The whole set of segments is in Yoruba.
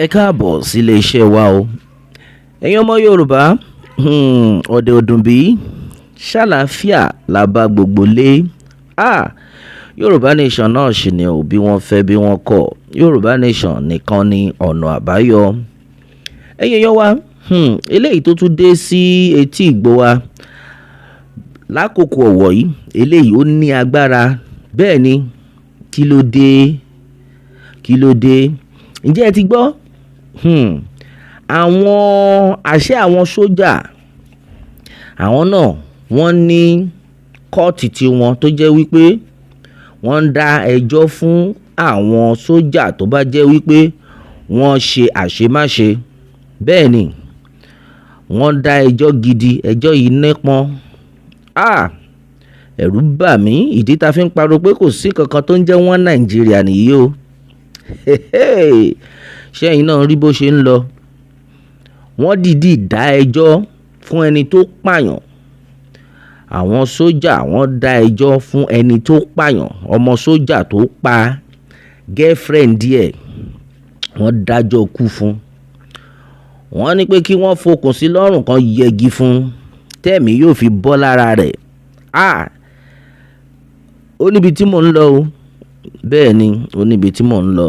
Ẹ káàbọ̀ sílé iṣẹ́ wa o. Ẹ̀yin ọmọ Yorùbá, ọ̀dẹ̀ ọdún bí ṣàlàáfíà la bá gbogbo lé. Yorùbá nation náà sì ni ò bí wọ́n fẹ́ bí wọ́n kọ̀. Yorùbá nation nìkan ni ọ̀nà àbáyọ. Ẹ̀yin èèyàn wa, eléyìí tó tún dé sí etí ìgbọ́ wa lákòókò ọ̀wọ̀ yìí, eléyìí ó ní agbára. Bẹ́ẹ̀ ni, kí ló dé? Ǹjẹ́ ẹ ti gbọ́? Àwọn sójà, àwọn náà wọ́n ní kóòtù tiwọn tó jẹ́ wípé wọ́n ń dá ẹjọ́ fún àwọn sójà tó bá jẹ́ wípé wọ́n ṣe àṣemáṣe. Bẹ́ẹ̀ ni, wọ́n dá ẹjọ́ gidi, ẹjọ́ yìí nípọn. Ẹ̀rù bà mí, ìdí ta fi ń pariwo pé kò sí kankan tó ń jẹ́ wọ́n Nàìjíríà nìyí o. Ṣé ẹ̀yin náà rí bó ṣe ń lọ? Wọ́n dìídì dá ẹjọ́ fún ẹni tó pààyàn. Àwọn sójà wọ́n dá ẹjọ́ fún ẹni tó pààyàn. Ọmọ sójà tó pa girlfriend díẹ̀, wọ́n dájọ́ kú fún. Wọ́n ní pé kí wọ́n fokùn sí lọ́rùn kan yẹgi fún tẹ́ẹ̀mí yóò fi bọ́ lára rẹ̀. Ó níbi tí mò ń lọ o. Bẹ́ẹ̀ ni, ó níbi tí mò ń lọ.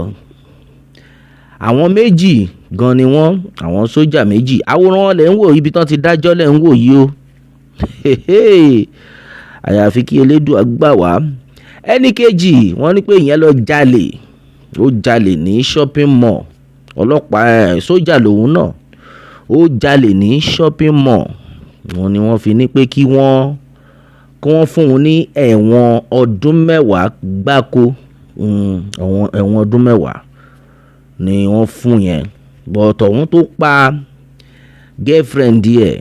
Àwọn méjì gan ni wọ́n, àwọn sójà méjì. Àwòrán wọn lẹ̀ ń wò, ibi tán ti dájọ́ lẹ̀ ń wò yìí o. Àyàfi kí Elédùà gbà wá. Ẹni kejì, wọ́n ní pé ìyẹn lọ jalè. Ó jalè ní shopping mall. Ọlọ́pàá sójà lòun náà. Ó jalè ní shopping mall. Wọ́n ní wọ́n fi ní pé kí wọ́n fún un ní ẹ̀wọ̀n ọdún 10 gbáko. Ẹ̀wọ̀n ọdún 10 ni wọ́n fún yẹn. But òun tó pa girlfriend díẹ̀,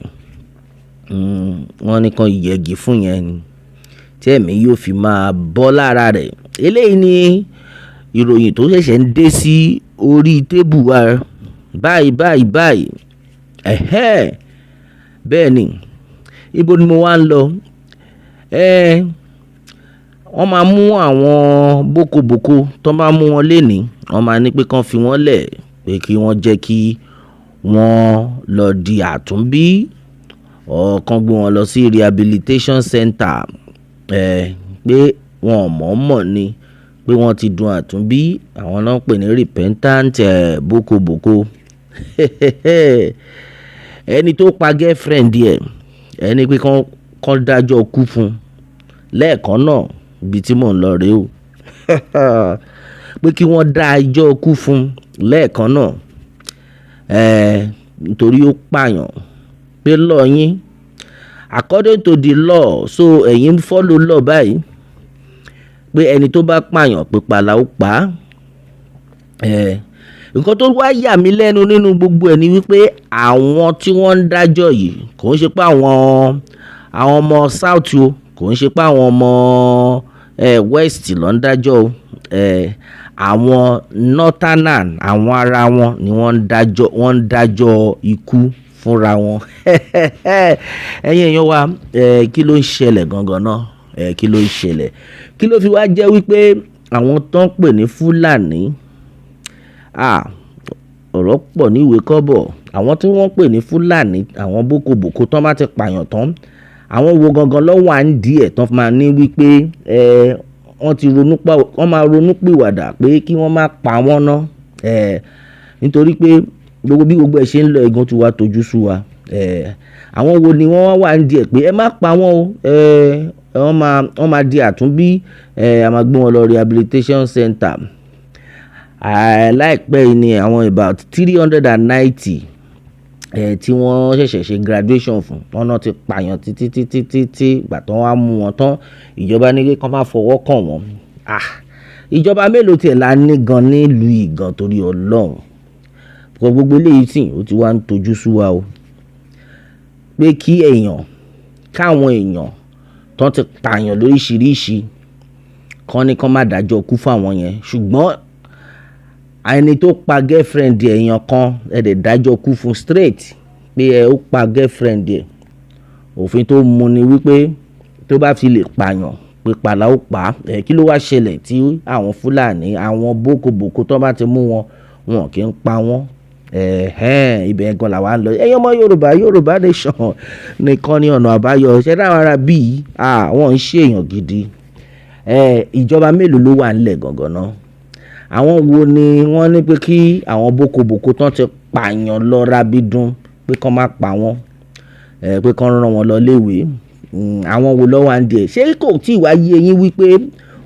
wọ́n ní kan yẹgi fún yẹn tí ẹ̀mí yóò fi máa bọ́ lára rẹ̀. Eléyìí ni ìròyìn tó ṣẹ̀ṣẹ̀ ń dé sí orí tébù wa báyìí. Bẹ́ẹ̀ ni, ibo ni mo wá ń lọ? Wọ́n máa mú àwọn Boko tó bá mú wọn lénìí. Wọ́n máa ní pé kán fi wọ́n lẹ̀, pé kí wọ́n jẹ́ kí wọ́n lọ di àtúnbí, ọ̀kan gbé wọn lọ sí rehabilitation center. Pé wọn mọ̀ọ́mọ̀ ni pé wọ́n ti dun àtúnbí. Àwọn náà ń pè ní repentant Boko. Ẹni tó pa girlfriend ẹ̀, ẹni pé kán dájọ́ kú fún lẹ́ẹ̀kan náà. Ibi tí mò ń lọ rèé o. Pé kí wọ́n dá ẹjọ́ kú fún lẹ́ẹ̀kan náà. Nítorí ó pààyàn. Pé law yín, according to the law, so ẹ̀yin follow law báyìí. Pé ẹni tó bá pààyàn pípa la ó pa. Nǹkan tó wá yà mí lẹ́nu nínú gbogbo ẹ̀ ni wípé àwọn tí wọ́n ń dájọ́ yìí kò ń ṣe pé àwọn ọmọ South o, kò ń ṣe pé àwọn ọmọ West ló ń dájọ́ o. Àwọn Northern, àwọn ara wọn ni wọ́n ń dájọ́ ikú fúnra wọn. Ẹ̀yin èèyàn wa, kí ló ń ṣẹlẹ̀ gangan náà? Kí ló ń ṣẹlẹ̀? Kí ló fi wá jẹ́ wípé àwọn tó ń pè ní Fúlàní, ọ̀rọ̀ pọ̀ ní ìwé kọ́bọ̀. Àwọn tí wọ́n pè ní Fúlàní, àwọn Boko tán bá ti pààyàn tán, àwọn wo gangan ló wà ń díẹ̀ tán máa ní wípé wọ́n máa ronú pìwàdà pé kí wọ́n má pa wọ́n ná. Nítorí pé gbogbo ẹ̀ ṣe ń lọ igun tí wàá tojú sú wa. Àwọn wo ni wọ́n wà ń díẹ̀ pé ẹ má pa wọ́n o. Wọ́n máa di àtúnbí. A máa gbé wọn lọ rehabilitation center. Láìpẹ́ yìí ni àwọn about 390 tí wọ́n ṣẹ̀ṣẹ̀ ṣe graduation fún, wọ́n náà ti pààyàn títí ìgbà tán wá mú wọn tán. Ìjọba ní pé kán má fọwọ́ kàn wọ́n. Ìjọba mélòó tiẹ̀ la ní gan nílùú ìgàn torí Ọlọ́run? Gbogbo eléyìí tí ó ti wá ń tojú sú wa o. Pé káwọn èèyàn tán ti pààyàn lóríṣiríṣi kán ní kán má dájọ́ kú fún àwọn yẹn. Ṣùgbọ́n ẹni tó pa girlfriend èèyàn kan, ẹ̀dẹ̀ dájọ́ kú fún straight pé ó pa girlfriend ẹ̀. Òfin tó mú ni wípé tó bá fi lè pààyàn pípa la ó pa. Kí ló wá ṣẹlẹ̀ tí àwọn Fúlàní, àwọn Boko tó bá ti mú wọn kì í pa wọ́n. ibẹ̀ gan làwa ń lọ ẹ̀yin ọmọ Yorùbá nation nìkan ni ọ̀nà àbáyọ ṣẹ́ dáhùn ara bíi wọ́n ń ṣe èèyàn gidi ìjọba mélòó ló wà nílẹ̀ gangan náà àwọn wo ni wọ́n ní pé kí àwọn boko tán ti pààyàn lọ rábídún pé kán má pa wọ́n pé kán rán wọn lọ léèwé àwọn wo lọ́wọ́ à ń díẹ̀ ṣé kò tí ì wá yé yín wípé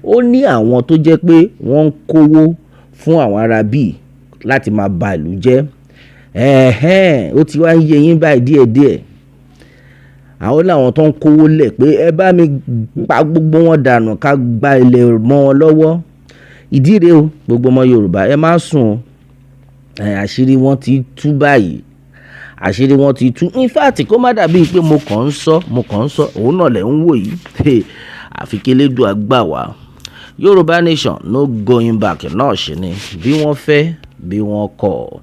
ó ní àwọn tó jẹ́ pé wọ́n ń kówó fún àwọn ará bíi láti máa ba ìlú jẹ́ ó ti wá ń yé yín báyìí díẹ̀díẹ̀ àwọn làwọn tó ń kówó lẹ̀ pé ẹ bá mi pa gbogbo wọn dànù ká gba ilẹ̀ mọ́ wọn lọ́wọ́ ìdí rèé o gbogbo ọmọ Yorùbá ẹ má sùn àṣírí wọn ti tú báyìí àṣírí wọn ti tú in fact kó má dàbí pé mo kàn ń sọ òun náà lẹ̀ ń wò yìí àfi kélédùn àgbà wá Yorùbá nation no going back náà ṣe ni bí wọ́n fẹ́ bí wọ́n kọ̀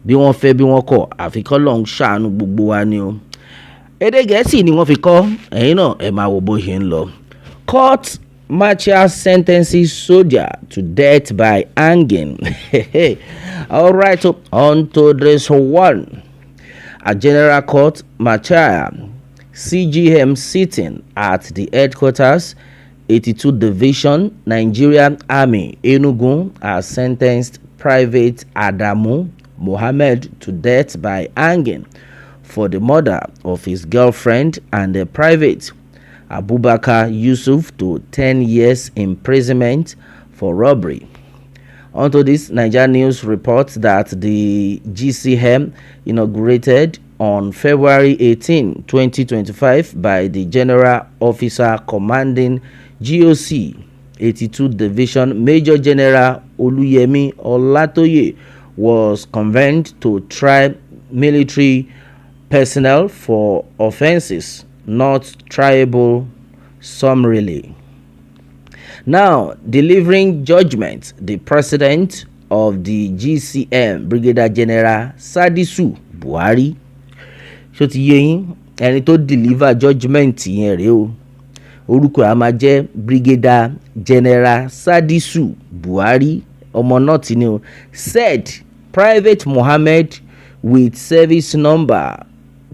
bí wọ́n fẹ́ bí wọ́n kọ̀ àfi k'Ọlọ́run ṣàánú gbogbo wa ni o èdè Gẹ̀ẹ́sì ni wọ́n fi kọ́ ẹ̀yin náà ẹ máa wo bó ṣe ń lọ. Court martial sentences soldier to death by hanging. All right, on to this one. A general court martial CGM sitting at the headquarters 82 Division Nigerian Army Enugu has sentenced Private Adamu Mohammed to death by hanging for the murder of his girlfriend and the Private Abubakar Yusuf to 10 years imprisonment for robbery. Onto this, Nigeria News reports that the GCM inaugurated on February 18, 2025 by the General Officer Commanding GOC 82 Division Major General Oluyemi Olatoye was convened to try military personnel for offenses not triable summarily. Now, delivering judgment, the president of the GCM, Brigadier General Sadisu Buhari, ṣó ti yé yín ẹni tó deliver judgment yẹn rèé o orúkọ a máa jẹ́ Brigadier General Sadisu Buhari ọmọ náà ti ní o said Private Mohammed with service number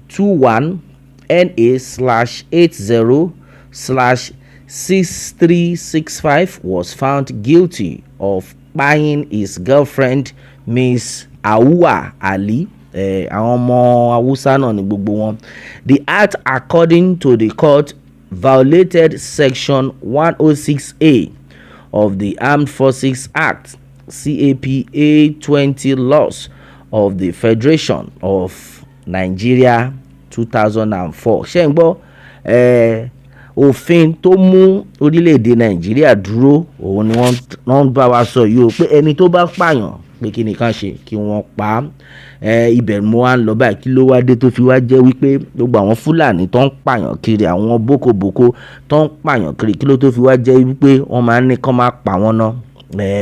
21NA/80/6365 was found guilty of buying his girlfriend Miss Awwa Ali. Àwọn ọmọ Hausa náà ni gbogbo wọn. The act, according to the court, violated section 106A of the Armed Forces Act CAPA 20 laws of the Federation of Nigeria 2004. ṣé ń gbọ́ òfin tó mú orílẹ̀-èdè Nàìjíríà dúró òun ni wọ́n bá wa sọ yìí o pé ẹni tó bá pààyàn pé kí ni kàn ṣe kí wọ́n pa á ibẹ̀ mo wá ń lọ báyìí kí ló wá dé tó fi wá jẹ́ wípé gbogbo àwọn Fúlàní tó ń pààyàn kiri àwọn Boko tó ń pààyàn kiri kí ló tó fi wá jẹ́ wípé wọ́n máa ń ní kán máa pa wọ́n ná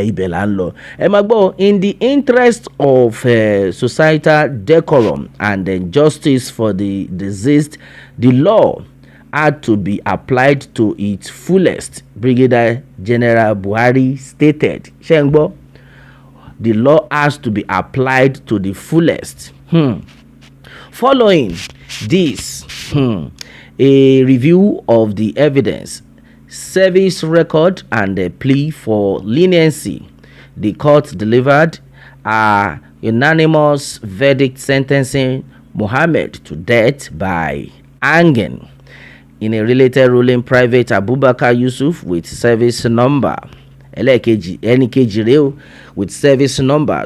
ibẹ̀ là ń lọ ẹ máa gbọ́ in the interest of societal decorum and justice for the deceased the law had to be applied to its fullest, Brigadier General Buhari stated. ṣé ń gbọ́ the law has to be applied to the fullest. Following this, a review of the evidence, service record, and a plea for leniency, the court delivered a unanimous verdict sentencing Mohammed to death by hanging. In a related ruling, Private Abubakar Yusuf with service number ẹnìkejì rèé o with service number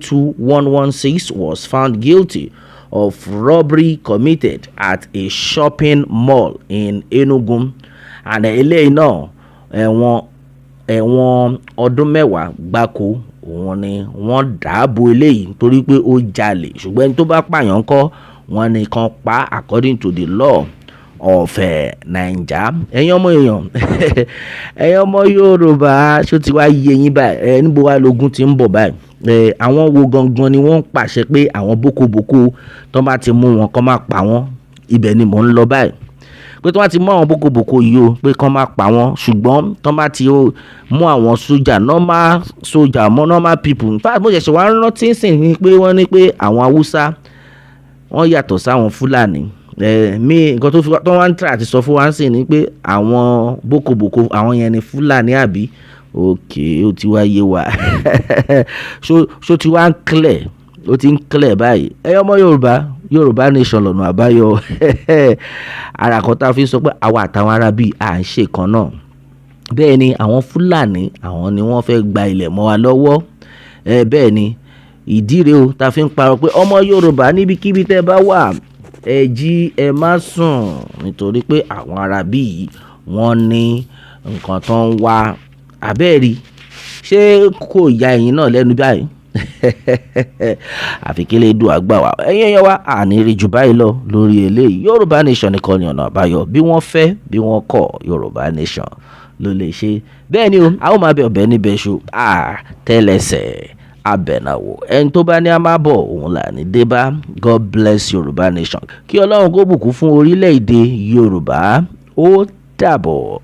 23NA/85/12116 was found guilty of robbery committed at a shopping mall in Enugu, and eléyìí náà ẹ̀wọ̀n ọdún mẹ́wàá gbáko òun ni wọ́n dáàbò eléyìí torí pé ó jalè ṣùgbọ́n ẹni tó bá pààyàn kọ́ wọ́n ní kan pa according to the law of Naija. ẹ̀yin ọmọ Yorùbá ṣó ti wá yé yín báyìí níbo wá lógún ti ń bọ̀ báyìí àwọn wo gangan ni wọ́n pàṣẹ pé àwọn Boko tó bá ti mú wọn kọ́ máa pa wọ́n ibẹ̀ ni mò ń lọ báyìí. pé tí wọ́n ti mú àwọn boko yìí o pé kán má pa wọ́n, ṣùgbọ́n tán bá ti mú àwọn sójà normal people. In fact mo ṣẹ̀ṣẹ̀ wá rántí sìn ni pé wọ́n ní pé àwọn Haúsá wọ́n yàtọ̀ sáwọn Fúlàní. Nǹkan tó wá ń try àti sọ fún wa sìn ni pé àwọn boko àwọn yẹn ni Fúlàní àbí ok ó ti wá yé wa ṣó ti wá ń clear, ó ti ń clear báyìí. Ọmọ Yorùbá nation lọ́nà àbáyọ ara kan tá a fi sọ pé àwa àtàwọn ará bíi à ń ṣe kan náà. Bẹ́ẹ̀ ni àwọn Fúlàní àwọn ni wọ́n fẹ́ gba ilẹ̀ mọ́ wa lọ́wọ́. Bẹ́ẹ̀ ni ìdí rèé o tá a fi ń parọ́ pé ọmọ Yorùbá níbikíbi tẹ́ bá wà ẹ jí ẹ má sùn, nítorí pé àwọn ará bíi wọ́n ní nǹkan tó ń wá. Àbẹ́ẹ̀rí ṣé kò ya ẹ̀yin náà lẹ́nu báyìí àfi kí lè dùn àgbà wa. ẹ̀yin wa àní rí jù báyìí lọ lórí eléyìí. Yorùbá nation nìkan ni ọ̀nà àbáyọ, bí wọ́n fẹ́ bí wọ́n kọ̀ Yorùbá nation ló lè ṣe. Bẹ́ẹ̀ ni o a ó máa bẹ ọ̀bẹ níbẹ̀ ṣo tẹ́lẹsẹ̀ abẹ̀nàwò, ẹni tó bá ní a máa bọ̀ òun là ní dé bá. God bless Yorùbá nation, kí Ọlọ́run kó bùkún fún orílẹ̀-èdè Yorùbá. Ó dàbọ̀.